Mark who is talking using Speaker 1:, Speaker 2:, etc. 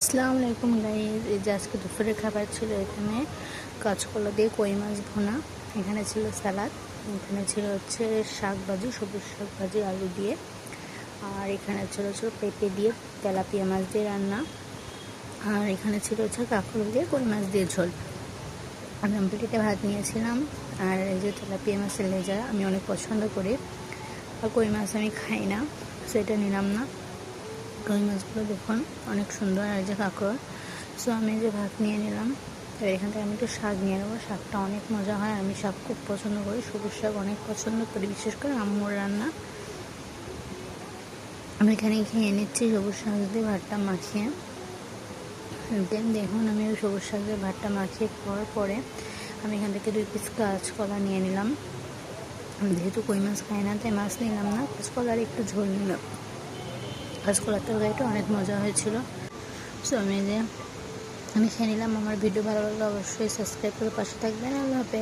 Speaker 1: আসসালামু আলাইকুম গাইস। এই যে আজকে দুপুরের খাবার ছিল এখানে কাঁচকলা দিয়ে কই মাছ ভুনা, এখানে ছিল সালাদ, এখানে ছিল হচ্ছে শাক ভাজি, সবুজ শাক ভাজি আলু দিয়ে, আর এখানে ছিল পেঁপে দিয়ে তেলাপিয়া মাছ দিয়ে রান্না, আর এখানে ছিল হচ্ছে কাঁকড় দিয়ে কই মাছ দিয়ে ঝোল। আমি প্লেটে ভাত নিয়েছিলাম, আর এই যে তেলাপিয়া মাছের লেজা আমি অনেক পছন্দ করি, আর কই মাছ আমি খাই না, সেটা নিলাম না। কই মাছগুলো দেখুন অনেক সুন্দর, আর যে কাঁকড়। সো আমি যে ভাত নিয়ে নিলাম, তো এখান থেকে আমি একটু শাক নিয়ে নেবো। শাকটা অনেক মজা হয়, আমি শাক খুব পছন্দ করি, সবুজ শাক অনেক পছন্দ করি, বিশেষ করে আম্মুর রান্না। আমি এখানে খেয়ে নিচ্ছি সবুজ শাক দিয়ে ভাতটা মাখিয়ে। দেখুন আমি ওই সবুজ শাক দিয়ে ভাতটা মাখিয়ে খাওয়ার পরে আমি এখান থেকে 2 পিস কাঁচকলা নিয়ে নিলাম। যেহেতু কই মাছ খাই না তাই মাছ নিলাম না, কাঁচকলার একটু ঝোল নিলাম। কাঁচকলার তরকারিটা অনেক মজা হয়েছিল। সো আমি খেয়ে নিলাম। আমার ভিডিও ভালো লাগলে অবশ্যই সাবস্ক্রাইব করে পাশে থাকবেন। আল্লাহ হাফেজ।